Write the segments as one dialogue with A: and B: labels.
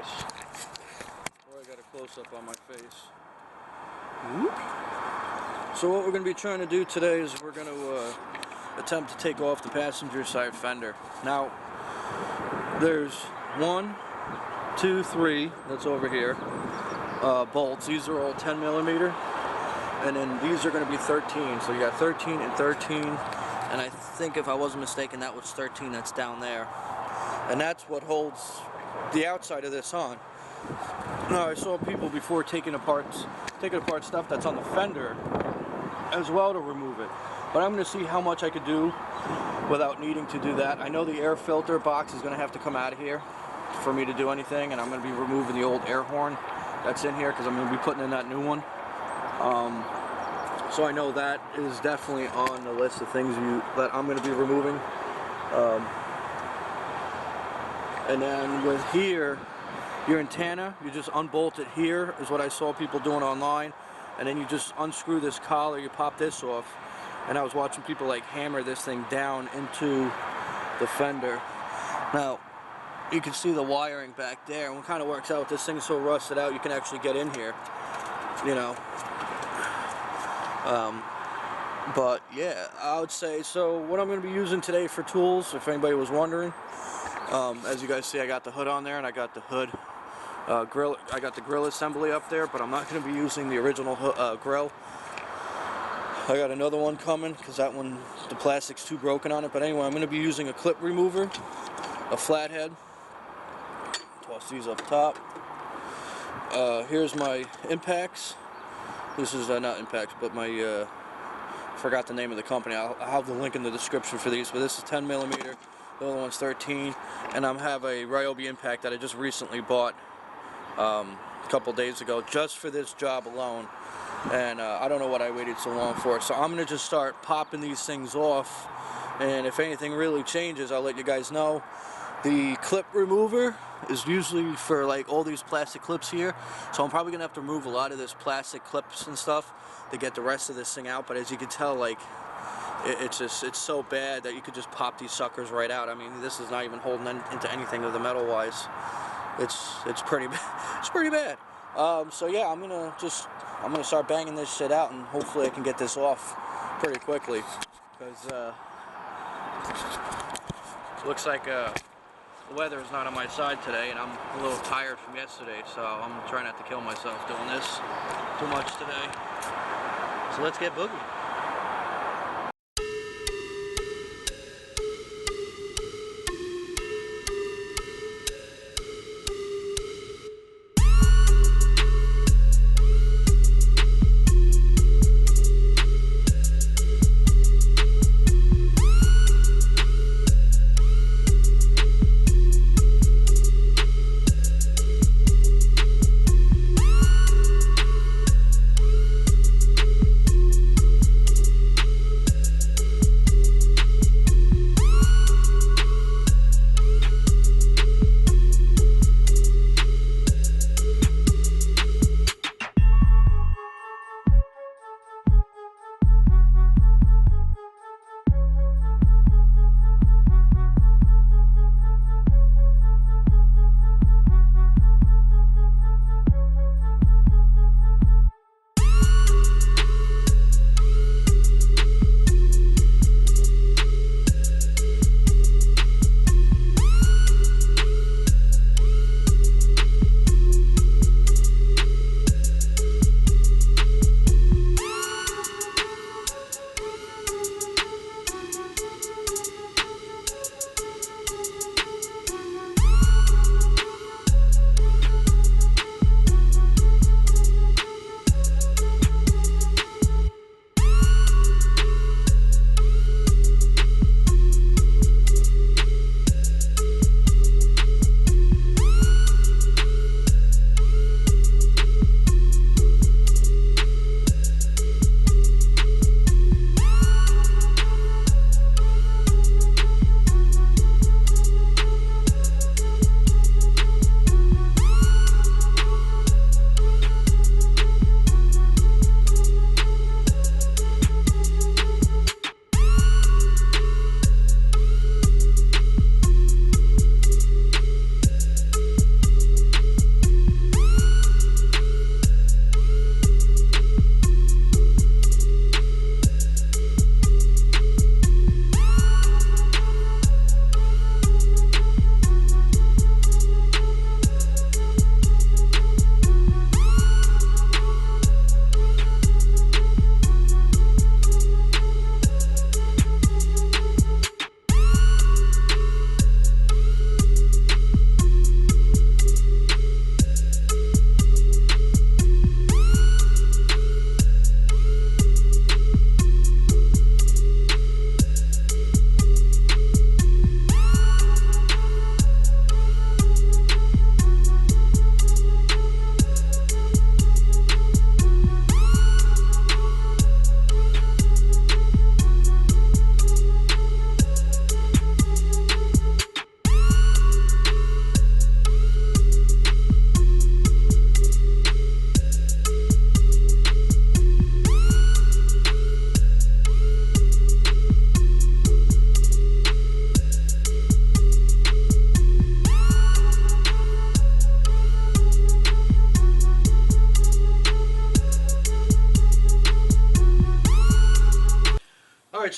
A: guys. Or I got a close-up on my face. Whoop. So what we're going to be trying to do today is we're going to attempt to take off the passenger side fender. Now, there's 1, 2, 3, that's over here, bolts. These are all 10 millimeter, and then these are going to be 13. So you got 13 and 13, and I think if I wasn't mistaken that was 13 that's down there. And that's what holds the outside of this on. Now, I saw people before taking apart stuff that's on the fender as well to remove it. But I'm going to see how much I could do without needing to do that. I know the air filter box is going to have to come out of here for me to do anything, and I'm going to be removing the old air horn that's in here because I'm going to be putting in that new one. So I know that is definitely on the list of things that I'm going to be removing. And then with here, your antenna, you just unbolt it here, is what I saw people doing online. And then you just unscrew this collar, you pop this off. And I was watching people like hammer this thing down into the fender. Now, you can see the wiring back there, and what kind of works out, this thing's so rusted out, you can actually get in here, you know. But yeah, I would say, so what I'm going to be using today for tools, if anybody was wondering, as you guys see, I got the hood on there, and I got the hood grill. I got the grill assembly up there, but I'm not going to be using the original grill. I got another one coming because that one, the plastic's too broken on it. But anyway, I'm going to be using a clip remover, a flathead. Toss these up top. Here's my impacts. This is not impacts, but my forgot the name of the company. I'll have the link in the description for these. But this is 10 millimeter. The other one's 13, and I have a RYOBI impact that I just recently bought a couple days ago just for this job alone, and I don't know what I waited so long for. So I'm gonna just start popping these things off, and if anything really changes, I'll let you guys know. The clip remover is usually for like all these plastic clips here, so I'm probably gonna have to remove a lot of this plastic clips and stuff to get the rest of this thing out. But as you can tell, like, it's so bad that you could just pop these suckers right out. I mean, this is not even holding into anything of the metal wise. It's pretty bad. So yeah, I'm gonna start banging this shit out, and hopefully I can get this off pretty quickly, because it looks like the weather is not on my side today, and I'm a little tired from yesterday, so I'm trying not to kill myself doing this too much today. So let's get boogie.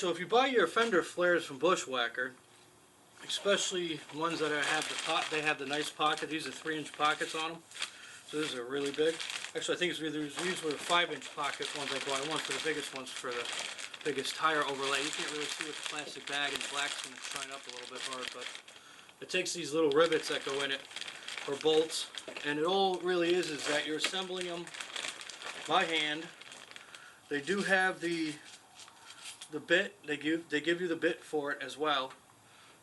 A: so if you buy your fender flares from Bushwhacker, especially ones that they have the nice pocket. These are 3-inch pockets on them, so these are really big. Actually, I think these were the 5-inch pocket ones I bought. I went for the biggest ones for the biggest tire overlay. You can't really see with the plastic bag, and the black's going to shine up a little bit hard, but it takes these little rivets that go in it, or bolts, and it all really is that you're assembling them by hand. They do have the bit. They give you the bit for it as well.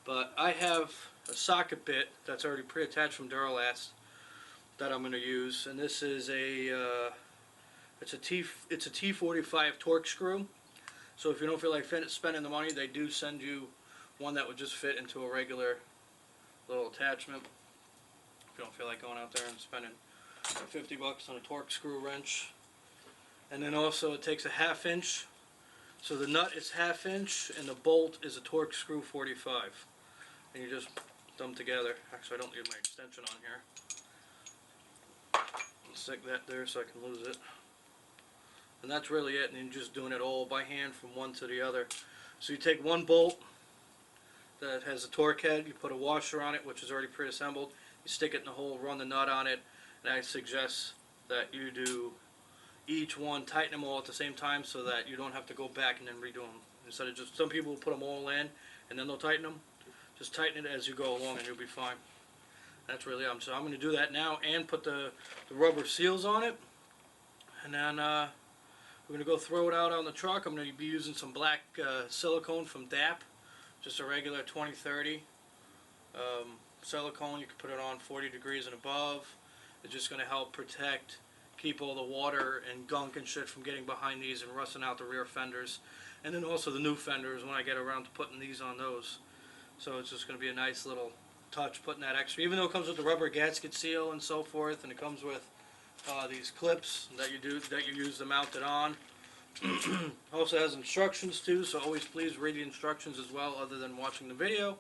A: But I have a socket bit that's already pre-attached from Duralast that I'm going to use, and this is it's a T45 torque screw. So if you don't feel like spending the money, they do send you one that would just fit into a regular little attachment. If you don't feel like going out there and spending $50 on a torque screw wrench. And then also it takes a 1/2 inch. So the nut is 1/2 inch and the bolt is a torque screw 45. And you just them together. Actually, I don't need my extension on here. I'll stick that there so I can lose it. And that's really it. And then you're just doing it all by hand from one to the other. So you take one bolt that has a torque head, you put a washer on it, which is already pre-assembled. You stick it in the hole, run the nut on it, and I suggest that you do each one, tighten them all at the same time so that you don't have to go back and then redo them. Instead of just, some people will put them all in and then they'll tighten them. Just tighten it as you go along and you'll be fine. That's really so I'm going to do that now and put the rubber seals on it. And then we're going to go throw it out on the truck. I'm going to be using some black silicone from DAP. Just a regular 2030 silicone. You can put it on 40 degrees and above. It's just going to help protect, keep all the water and gunk and shit from getting behind these and rusting out the rear fenders. And then also the new fenders when I get around to putting these on those. So it's just going to be a nice little touch putting that extra, even though it comes with the rubber gasket seal and so forth, and it comes with these clips that you use to mount it on. Also has instructions too, so always please read the instructions as well other than watching the video.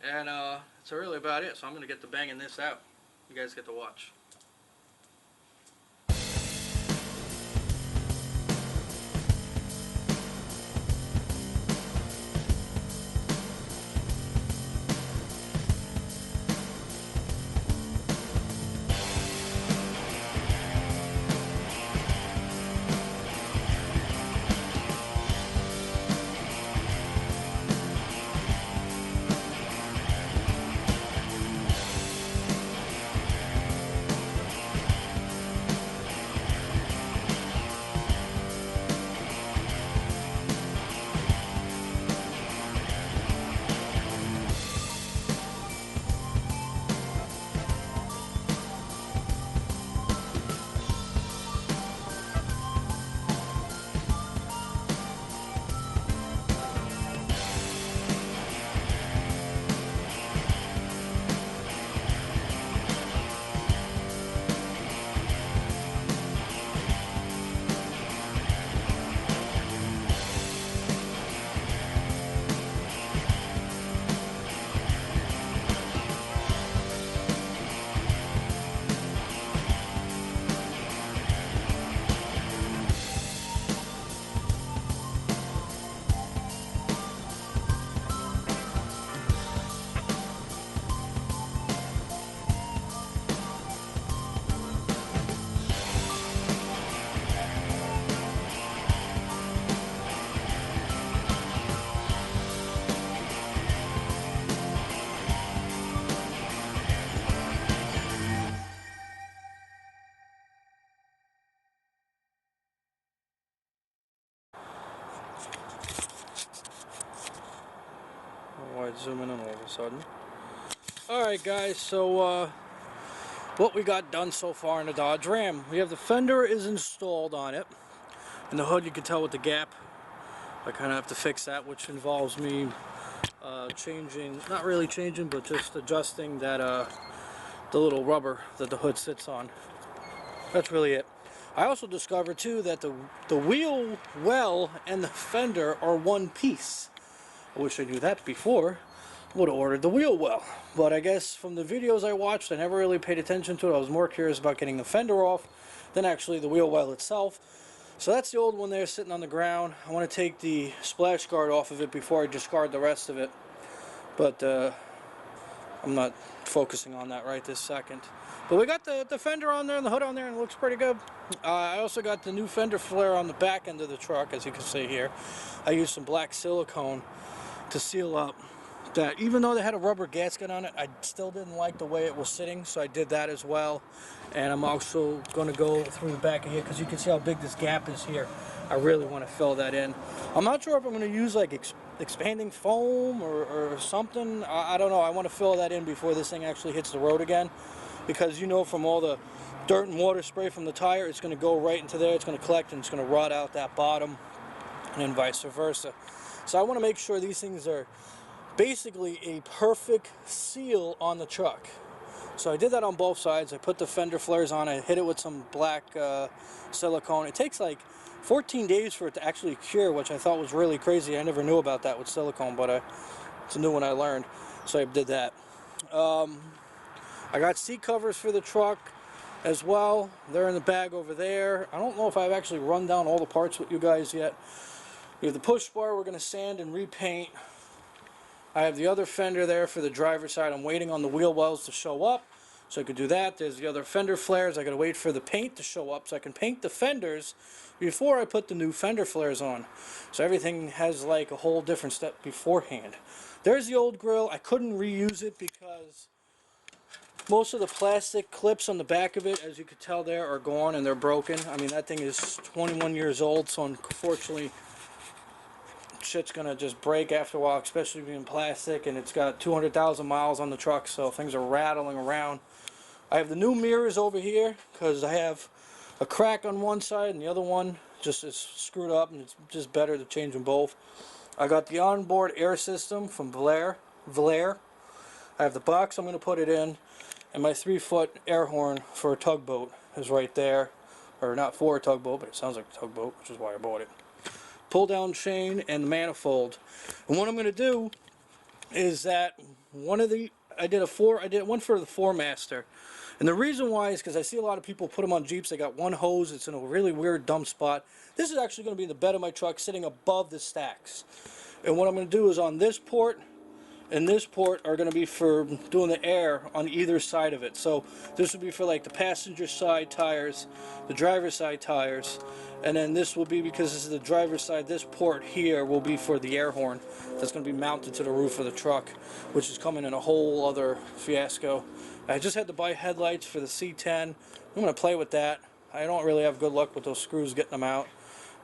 A: And that's really about it, so I'm going to get to banging this out. You guys get to watch. Why zoom in all of a sudden. Alright guys, so what we got done so far in the Dodge Ram. We have the fender is installed on it. And the hood, you can tell with the gap. I kind of have to fix that, which involves me changing, not really changing, but just adjusting that the little rubber that the hood sits on. That's really it. I also discovered too that the wheel well and the fender are one piece. I wish I knew that before. Would have ordered the wheel well, but I guess from the videos I watched, I never really paid attention to it. I was more curious about getting the fender off than actually the wheel well itself. So that's the old one there sitting on the ground. I want to take the splash guard off of it before I discard the rest of it. But I'm not focusing on that right this second. But we got the fender on there and the hood on there, and it looks pretty good. I also got the new fender flare on the back end of the truck, as you can see here. I used some black silicone to seal up that. Even though they had a rubber gasket on it, I still didn't like the way it was sitting, so I did that as well. And I'm also going to go through the back of here, because you can see how big this gap is here. I really want to fill that in. I'm not sure if I'm going to use like expanding foam or something. I don't know. I want to fill that in before this thing actually hits the road again, because you know, from all the dirt and water spray from the tire, it's going to go right into there. It's going to collect and it's going to rot out that bottom, and then vice versa. So I want to make sure these things are basically a perfect seal on the truck. So I did that on both sides. I put the fender flares on. I hit it with some black silicone. It takes like 14 days for it to actually cure, which I thought was really crazy. I never knew about that with silicone, but it's a new one I learned. So I did that. I got seat covers for the truck as well. They're in the bag over there. I don't know if I've actually run down all the parts with you guys yet. We have the push bar we're going to sand and repaint. I have the other fender there for the driver's side. I'm waiting on the wheel wells to show up so I could do that. There's the other fender flares. I got to wait for the paint to show up so I can paint the fenders before I put the new fender flares on. So everything has like a whole different step beforehand. There's the old grill. I couldn't reuse it because most of the plastic clips on the back of it, as you could tell there, are gone and they're broken. I mean, that thing is 21 years old, so unfortunately shit's gonna just break after a while, especially being plastic, and it's got 200,000 miles on the truck, so things are rattling around. I have the new mirrors over here because I have a crack on one side and the other one just is screwed up, and it's just better to change them both. I got the onboard air system from Blair. I have the box I'm going to put it in, and my 3-foot air horn for a tugboat is right there. Or not for a tugboat, but it sounds like a tugboat, which is why I bought it. Pull down chain and manifold. And what I'm going to do is that I did one for the 4Master. And the reason why is because I see a lot of people put them on Jeeps. They got one hose. It's in a really weird dumb spot. This is actually going to be in the bed of my truck, sitting above the stacks. And what I'm going to do is on this port and this port are going to be for doing the air on either side of it. So this would be for like the passenger side tires, the driver's side tires, and then this will be, because this is the driver's side, this port here will be for the air horn that's going to be mounted to the roof of the truck, which is coming in a whole other fiasco. I just had to buy headlights for the C10. I'm going to play with that. I don't really have good luck with those screws getting them out,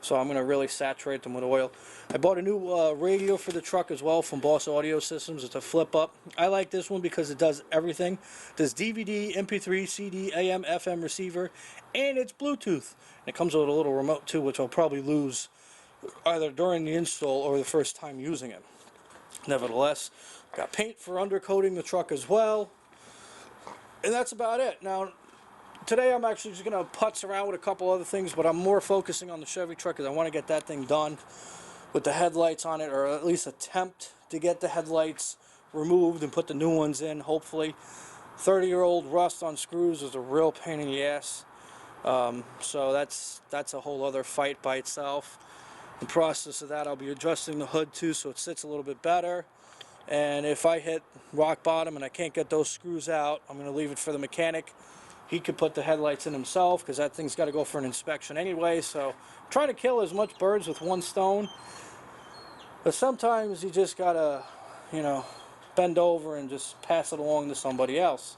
A: so I'm going to really saturate them with oil. I bought a new radio for the truck as well from Boss Audio Systems. It's a flip up. I like this one because it does everything. It does DVD, MP3, CD, AM, FM receiver, and it's Bluetooth. And it comes with a little remote too, which I'll probably lose either during the install or the first time using it. Nevertheless, got paint for undercoating the truck as well. And that's about it. Now, today I'm actually just going to putz around with a couple other things, but I'm more focusing on the Chevy truck because I want to get that thing done with the headlights on it, or at least attempt to get the headlights removed and put the new ones in, hopefully. 30-year-old rust on screws is a real pain in the ass. So that's a whole other fight by itself. In the process of that, I'll be adjusting the hood too so it sits a little bit better. And if I hit rock bottom and I can't get those screws out, I'm going to leave it for the mechanic. He could put the headlights in himself because that thing's got to go for an inspection anyway. So I'm trying to kill as much birds with one stone. But sometimes you just got to, you know, bend over and just pass it along to somebody else.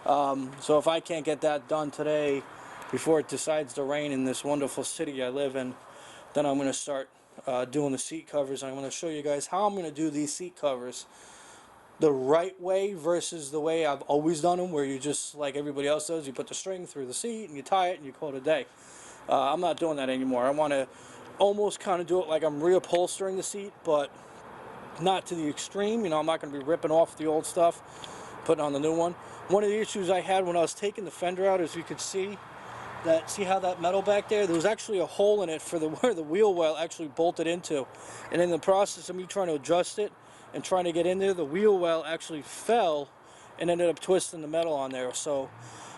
A: So if I can't get that done today before it decides to rain in this wonderful city I live in, then I'm going to start doing the seat covers. I'm going to show you guys how I'm going to do these seat covers the right way versus the way I've always done them, where you just, like everybody else does, you put the string through the seat and you tie it and you call it a day. I'm not doing that anymore. I want to almost kind of do it like I'm reupholstering the seat, but not to the extreme. You know, I'm not going to be ripping off the old stuff, putting on the new one. One of the issues I had when I was taking the fender out, as you could see how that metal back there was actually a hole in it for where the wheel well actually bolted into. And in the process of me trying to adjust it and trying to get in there, the wheel well actually fell and ended up twisting the metal on there. So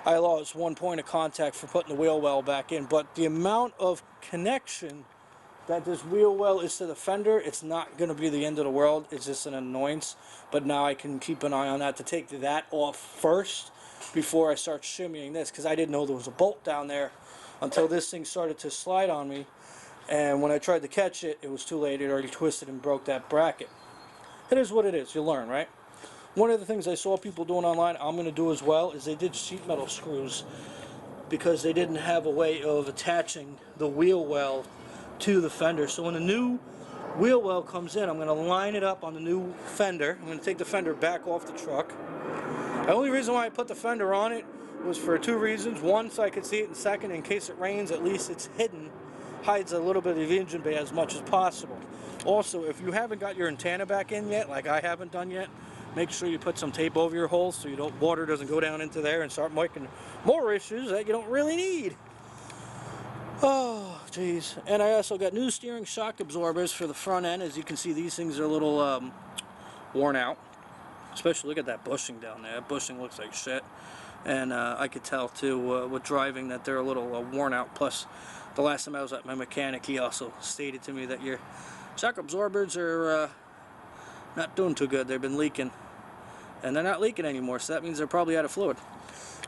A: I lost 1 point of contact for putting the wheel well back in. But the amount of connection that this wheel well is to the fender, it's not going to be the end of the world. It's just an annoyance. But now I can keep an eye on that to take that off first before I start shimmying this, because I didn't know there was a bolt down there until this thing started to slide on me. And when I tried to catch it, it was too late. It already twisted and broke that bracket. It is what it is. You learn, right? One of the things I saw people doing online, I'm going to do as well, is they did sheet metal screws because they didn't have a way of attaching the wheel well to the fender. So when the new wheel well comes in, I'm going to line it up on the new fender. I'm going to take the fender back off the truck. The only reason why I put the fender on it was for 2 reasons. One, so I could see it, and second, in case it rains, at least it's hidden, hides a little bit of the engine bay as much as possible. Also, if you haven't got your antenna back in yet, like I haven't done yet, make sure you put some tape over your holes so water doesn't go down into there and start making more issues that you don't really need. Oh, jeez. And I also got new steering shock absorbers for the front end. As you can see, these things are a little worn out. Especially, look at that bushing down there. That bushing looks like shit. And I could tell, too, with driving, that they're a little worn out. Plus, the last time I was at my mechanic, he also stated to me that your shock absorbers are not doing too good. They've been leaking. And they're not leaking anymore, so that means they're probably out of fluid.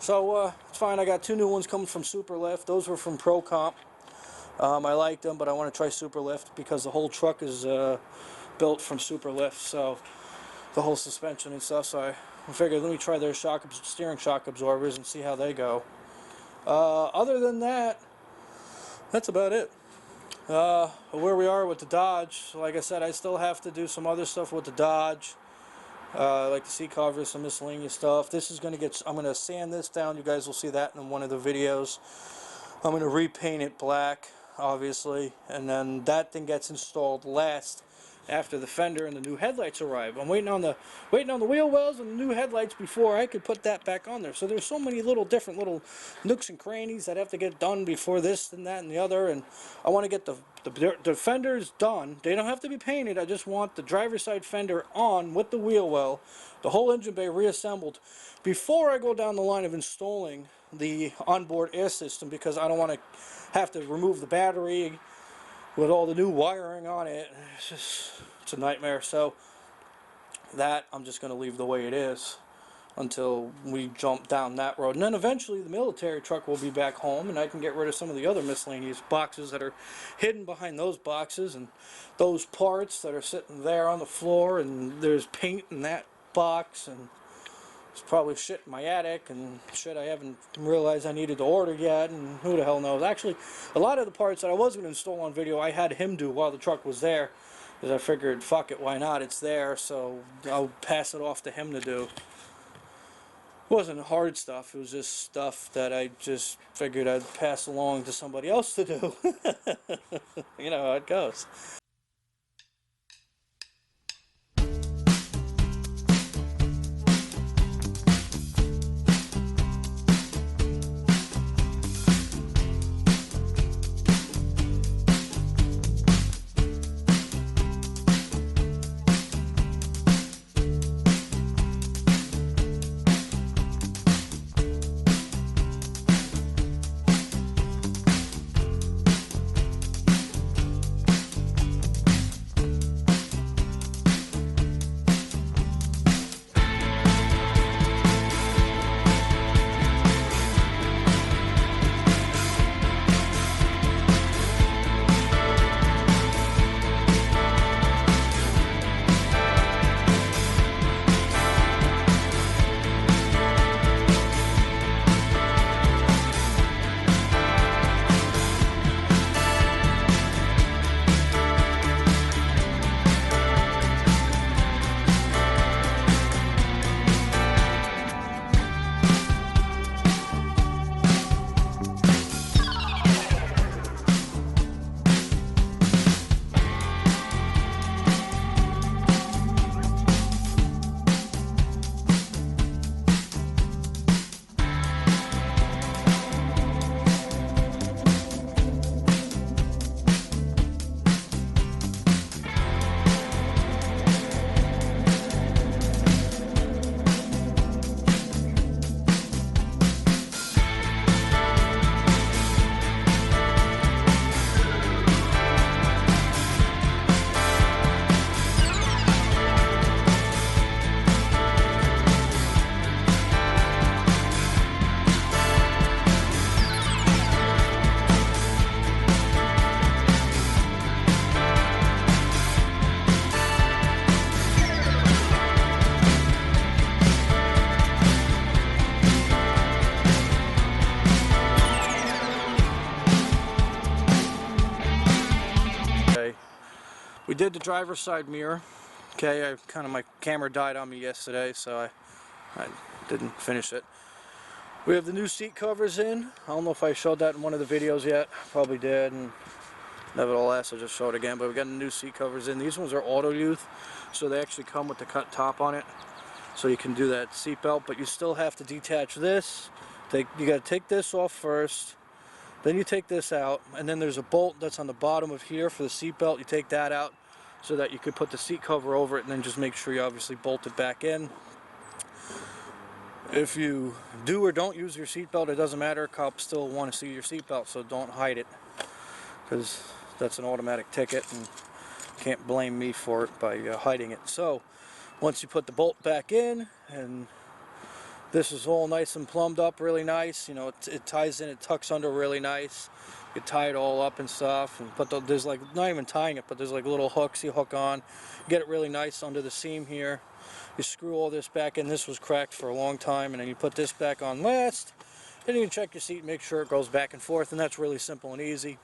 A: So, it's fine. I got 2 new ones coming from Superlift. Those were from Pro Comp. I liked them, but I want to try Superlift because the whole truck is built from Superlift, so the whole suspension and stuff. So I figured, let me try their steering shock absorbers and see how they go. Other than that, that's about it. Where we are with the Dodge, like I said, I still have to do some other stuff with the Dodge. Like the seat covers, some miscellaneous stuff. This is going to get, I'm going to sand this down. You guys will see that in one of the videos. I'm going to repaint it black, obviously, and then that thing gets installed last after the fender and the new headlights arrive. I'm waiting on the wheel wells and the new headlights before I could put that back on there. So there's so many different little nooks and crannies that have to get done before this and that and the other. And I want to get the fenders done. They don't have to be painted. I just want the driver's side fender on with the wheel well, the whole engine bay reassembled before I go down the line of installing the onboard air system, because I don't want to have to remove the battery with all the new wiring on it. It's a nightmare. So that I'm just going to leave the way it is until we jump down that road. And then eventually the military truck will be back home, and I can get rid of some of the other miscellaneous boxes that are hidden behind those boxes, and those parts that are sitting there on the floor, and there's paint in that box, and there's probably shit in my attic and shit I haven't realized I needed to order yet, and who the hell knows. Actually, a lot of the parts that I was going to install on video, I had him do while the truck was there, because I figured, fuck it, why not? It's there, so I'll pass it off to him to do. It wasn't hard stuff, it was just stuff that I just figured I'd pass along to somebody else to do. You know how it goes. We did the driver's side mirror. Okay, my camera died on me yesterday, so I didn't finish it. We have the new seat covers in. I don't know if I showed that in one of the videos yet. Probably did, and nevertheless, I'll just show it again. But we got the new seat covers in. These ones are auto youth, so they actually come with the cut top on it, so you can do that seat belt. But you still have to detach this. You got to take this off first. Then you take this out, and then there's a bolt that's on the bottom of here for the seat belt. You take that out so that you could put the seat cover over it, and then just make sure you obviously bolt it back in. If you do or don't use your seat belt, it doesn't matter. Cops still want to see your seat belt, so don't hide it, because that's an automatic ticket, and can't blame me for it by hiding it. So once you put the bolt back in, and this is all nice and plumbed up, really nice. You know, it ties in, it tucks under really nice. You tie it all up and stuff, and there's like, not even tying it, but there's like little hooks you hook on. You get it really nice under the seam here. You screw all this back in. This was cracked for a long time, and then you put this back on last. Then you can check your seat and make sure it goes back and forth, and that's really simple and easy.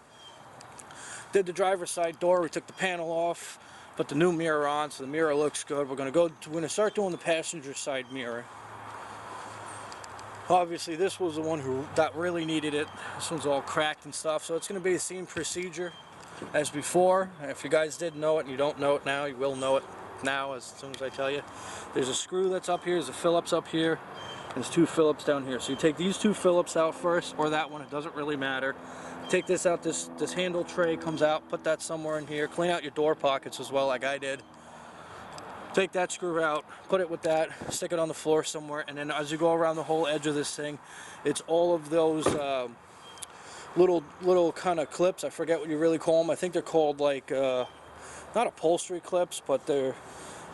A: Did the driver's side door. We took the panel off, put the new mirror on, so the mirror looks good. We're gonna start doing the passenger side mirror. Obviously, this was the one that really needed it. This one's all cracked and stuff, so it's going to be the same procedure as before. If you guys didn't know it and you don't know it now, you will know it now as soon as I tell you. There's a screw that's up here, there's a Phillips up here, and there's two Phillips down here. So you take these two Phillips out first, or that one, it doesn't really matter. Take this out, this handle tray comes out, put that somewhere in here. Clean out your door pockets as well, like I did. Take that screw out, put it with that, stick it on the floor somewhere, and then as you go around the whole edge of this thing, it's all of those little kind of clips. I forget what you really call them. I think they're called like, not upholstery clips, but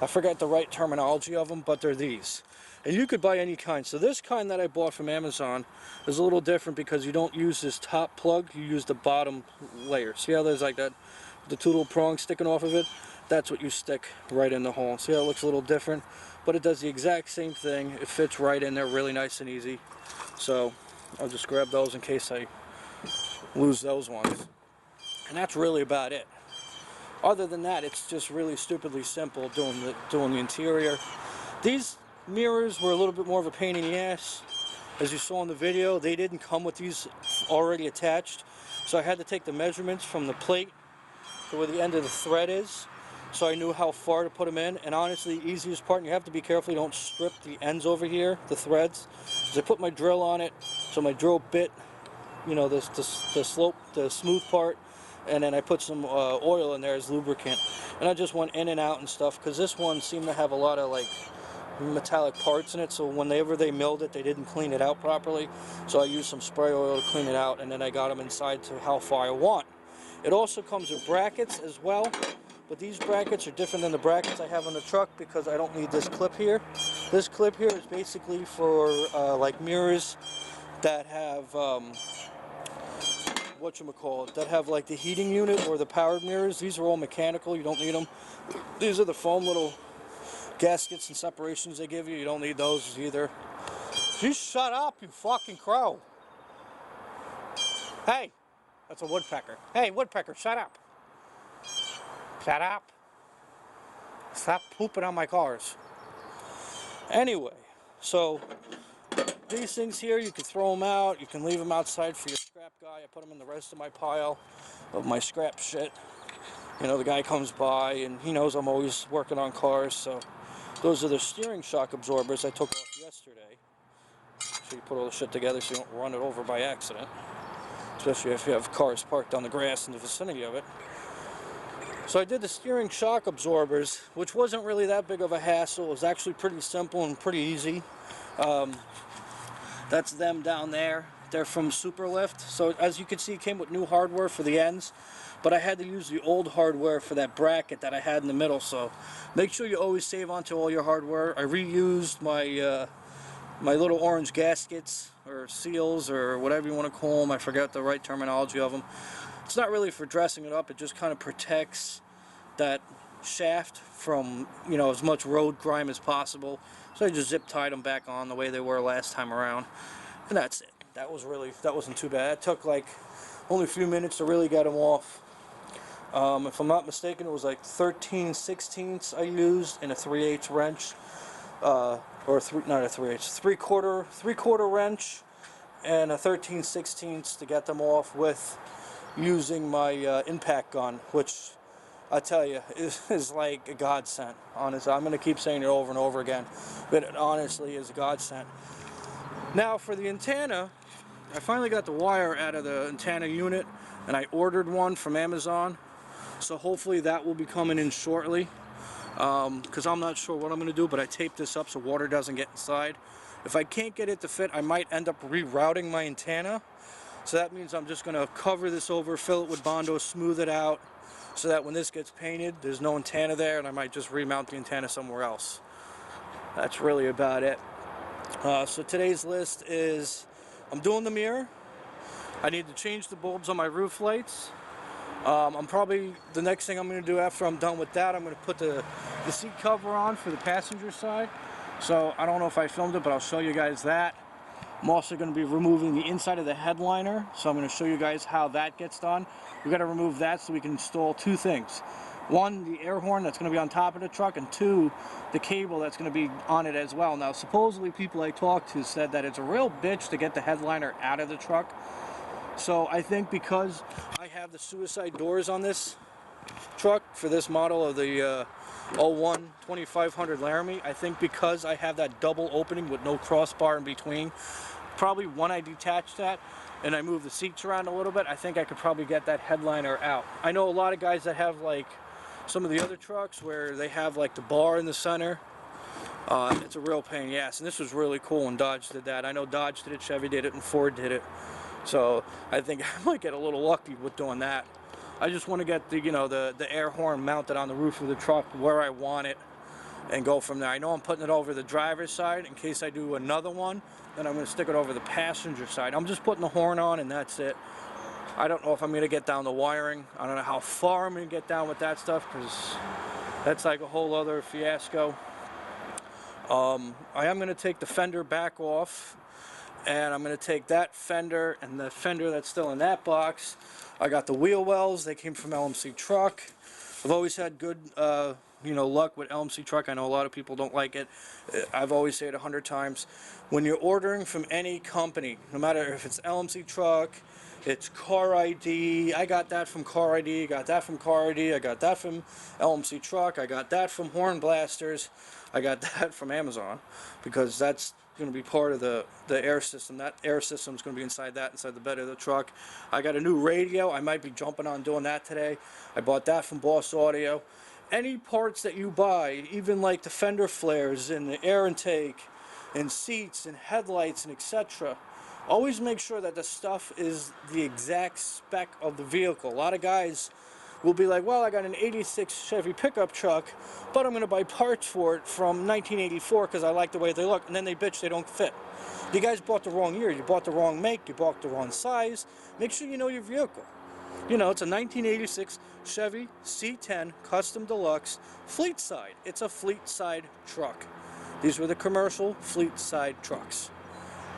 A: I forget the right terminology of them, but they're these. And you could buy any kind. So this kind that I bought from Amazon is a little different because you don't use this top plug, you use the bottom layer. See how there's like that, the two little prongs sticking off of it? That's what you stick right in the hole. See how it looks a little different? But it does the exact same thing. It fits right in there really nice and easy. So I'll just grab those in case I lose those ones. And that's really about it. Other than that, it's just really stupidly simple doing the interior. These mirrors were a little bit more of a pain in the ass. As you saw in the video, they didn't come with these already attached. So I had to take the measurements from the plate to where the end of the thread is, so I knew how far to put them in. And honestly, the easiest part, and you have to be careful you don't strip the ends over here, the threads, is I put my drill on it, so my drill bit, you know, the smooth part, and then I put some oil in there as lubricant, and I just went in and out and stuff, because this one seemed to have a lot of like metallic parts in it, so whenever they milled it, they didn't clean it out properly. So I used some spray oil to clean it out, and then I got them inside to how far I want. It also comes with brackets as well, but these brackets are different than the brackets I have on the truck because I don't need this clip here. This clip here is basically for like mirrors that have that have like the heating unit or the powered mirrors. These are all mechanical, you don't need them. These are the foam little gaskets and separations they give you. You don't need those either. Just shut up, you fucking crow. Hey, that's a woodpecker. Hey, woodpecker, shut up. Shut up. Stop pooping on my cars. Anyway, so these things here, you can throw them out. You can leave them outside for your scrap guy. I put them in the rest of my pile of my scrap shit. You know, the guy comes by and he knows I'm always working on cars, so those are the steering shock absorbers I took off yesterday. So you put all the shit together so you don't run it over by accident, especially if you have cars parked on the grass in the vicinity of it. So I did the steering shock absorbers, which wasn't really that big of a hassle. It was actually pretty simple and pretty easy. That's them down there. They're from Superlift. So as you can see, it came with new hardware for the ends, but I had to use the old hardware for that bracket that I had in the middle. So make sure you always save onto all your hardware. I reused my my little orange gaskets or seals or whatever you want to call them. I forgot the right terminology of them. It's not really for dressing it up. It just kind of protects that shaft from, you know, as much road grime as possible. So I just zip tied them back on the way they were last time around, and that's it. That wasn't too bad. It took like only a few minutes to really get them off. If I'm not mistaken, it was like 13/16 I used in a 3/8 wrench, or not a 3/8, three-quarter wrench, and a 13/16 to get them off with using my impact gun, which I tell you is like a godsend. Honestly, I'm going to keep saying it over and over again, but it honestly is a godsend. Now for the antenna, I finally got the wire out of the antenna unit, and I ordered one from Amazon. So hopefully that will be coming in shortly, because I'm not sure what I'm going to do, but I taped this up so water doesn't get inside. If I can't get it to fit, I might end up rerouting my antenna. So that means I'm just going to cover this over, fill it with Bondo, smooth it out, so that when this gets painted, there's no antenna there, and I might just remount the antenna somewhere else. That's really about it. So today's list is, I'm doing the mirror. I need to change the bulbs on my roof lights. The next thing I'm going to do after I'm done with that, I'm going to put the seat cover on for the passenger side. So I don't know if I filmed it, but I'll show you guys that. I'm also going to be removing the inside of the headliner, so I'm going to show you guys how that gets done. We've got to remove that so we can install two things. One, the air horn that's going to be on top of the truck, and two, the cable that's going to be on it as well. Now, supposedly people I talked to said that it's a real bitch to get the headliner out of the truck. So I think because I have the suicide doors on this truck for this model of the 01 2500 Laramie, I think because I have that double opening with no crossbar in between, probably when I detach that and I move the seats around a little bit, I think I could probably get that headliner out. I know a lot of guys that have like some of the other trucks where they have like the bar in the center. It's a real pain in the ass, and this was really cool when Dodge did that. I know Dodge did it, Chevy did it, and Ford did it. So I think I might get a little lucky with doing that. I just want to get the, the air horn mounted on the roof of the truck where I want it and go from there. I know I'm putting it over the driver's side in case I do another one. Then I'm going to stick it over the passenger side. I'm just putting the horn on and that's it. I don't know if I'm going to get down the wiring. I don't know how far I'm going to get down with that stuff, because that's like a whole other fiasco. I am going to take the fender back off, and I'm going to take that fender and the fender that's still in that box. I got the wheel wells. They came from LMC Truck. I've always had good luck with LMC Truck. I know a lot of people don't like it. I've always said it 100 times. When you're ordering from any company, no matter if it's LMC Truck, it's Car ID. I got that from Car ID. Got that from Car ID. I got that from LMC Truck. I got that from Horn Blasters. I got that from Amazon, because that's going to be part of the air system. That air system is going to be inside the bed of the truck. I got a new radio. I might be jumping on doing that today. I bought that from Boss Audio. Any parts that you buy, even like the fender flares and the air intake and seats and headlights and etc., always make sure that the stuff is the exact spec of the vehicle. A lot of guys will be like, well, I got an 86 Chevy pickup truck, but I'm going to buy parts for it from 1984 because I like the way they look, and then they bitch they don't fit. You guys bought the wrong year, you bought the wrong make, you bought the wrong size. Make sure you know your vehicle. It's a 1986 Chevy C10 Custom Deluxe Fleet Side. It's a Fleet Side truck. These were the commercial Fleet Side trucks.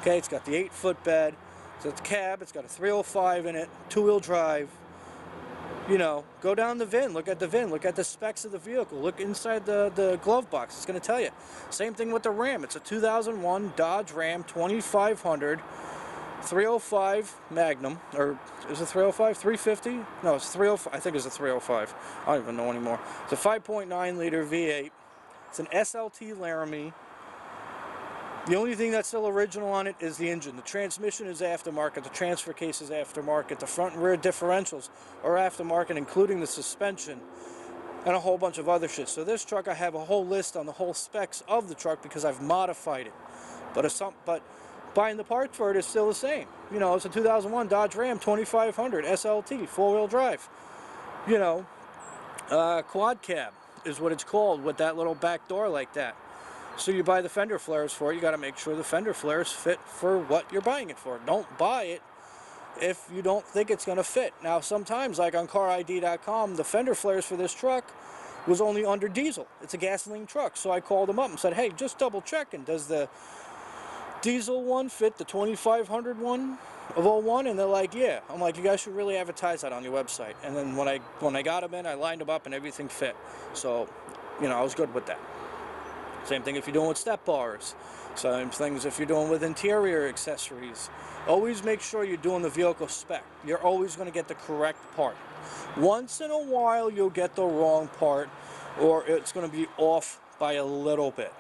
A: Okay, it's got the 8-foot bed, it's got the cab, it's got a 305 in it, 2-wheel drive. Go down the VIN, look at the VIN, look at the specs of the vehicle, look inside the glove box, it's going to tell you. Same thing with the Ram. It's a 2001 Dodge Ram 2500 305 Magnum, or is it 305? 350? No, it's 305. I think it's a 305. I don't even know anymore. It's a 5.9 liter V8. It's an SLT Laramie. The only thing that's still original on it is the engine. The transmission is aftermarket. The transfer case is aftermarket. The front and rear differentials are aftermarket, including the suspension and a whole bunch of other shit. So this truck, I have a whole list on the whole specs of the truck because I've modified it. But buying the parts for it is still the same. It's a 2001 Dodge Ram 2500 SLT, 4-wheel drive. Quad cab is what it's called, with that little back door like that. So you buy the fender flares for it, you got to make sure the fender flares fit for what you're buying it for. Don't buy it if you don't think it's going to fit. Now sometimes, like on CarID.com, the fender flares for this truck was only under diesel. It's a gasoline truck. So I called them up and said, hey, just double checking. Does the diesel one fit the 2500 one? of '01, and they're like, yeah. I'm like, you guys should really advertise that on your website. And then when I got them in, I lined them up and everything fit. So, you know, I was good with that. Same thing if you're doing with step bars. Same things if you're doing with interior accessories. Always make sure you're doing the vehicle spec. You're always going to get the correct part. Once in a while you'll get the wrong part, or it's going to be off by a little bit.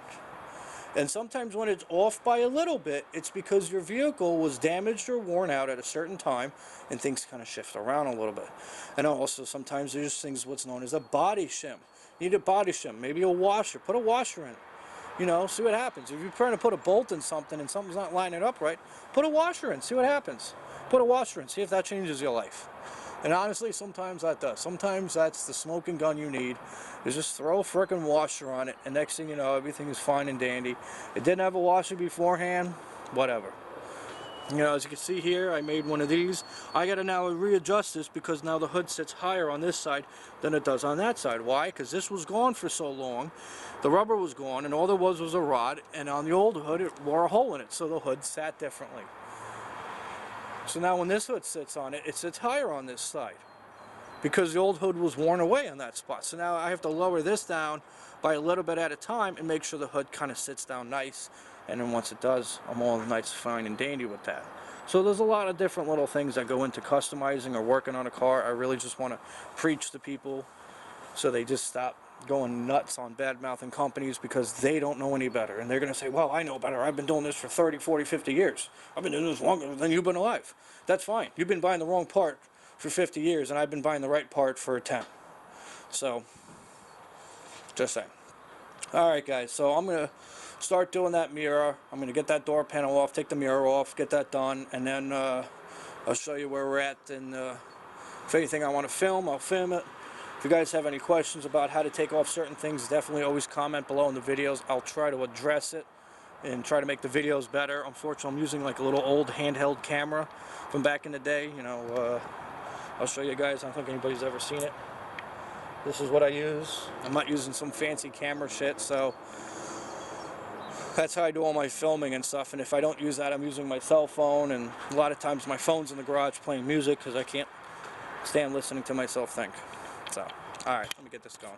A: And sometimes when it's off by a little bit, it's because your vehicle was damaged or worn out at a certain time, and things kind of shift around a little bit. And also sometimes there's things what's known as a body shim. You need a body shim, maybe a washer. Put a washer in. You know, see what happens. If you're trying to put a bolt in something and something's not lining up right, put a washer in, see what happens. Put a washer in, see if that changes your life. And honestly, sometimes that does. Sometimes that's the smoking gun you need, is just throw a frickin' washer on it, and next thing you know, everything is fine and dandy. It didn't have a washer beforehand, whatever. You know, as you can see here, I made one of these. I gotta now readjust this because now the hood sits higher on this side than it does on that side. Why? Because this was gone for so long. The rubber was gone, and all there was a rod, and on the old hood, it wore a hole in it, so the hood sat differently. So now when this hood sits on it, it sits higher on this side because the old hood was worn away on that spot. So now I have to lower this down by a little bit at a time and make sure the hood kind of sits down nice. And then once it does, I'm all nice, fine, and dandy with that. So there's a lot of different little things that go into customizing or working on a car. I really just want to preach to people so they just stop going nuts on bad-mouthing companies because they don't know any better. And they're going to say, well, I know better. I've been doing this for 30, 40, 50 years. I've been doing this longer than you've been alive. That's fine. You've been buying the wrong part for 50 years, and I've been buying the right part for 10. So, just saying. Alright guys, so I'm going to start doing that mirror. I'm going to get that door panel off, take the mirror off, get that done, and then I'll show you where we're at. And if anything I want to film, I'll film it. If you guys have any questions about how to take off certain things, definitely always comment below in the videos. I'll try to address it and try to make the videos better. Unfortunately, I'm using like a little old handheld camera from back in the day. You know, I'll show you guys. I don't think anybody's ever seen it. This is what I use. I'm not using some fancy camera shit, so that's how I do all my filming and stuff. And if I don't use that, I'm using my cell phone, and a lot of times my phone's in the garage playing music because I can't stand listening to myself think. So, alright, let me get this going.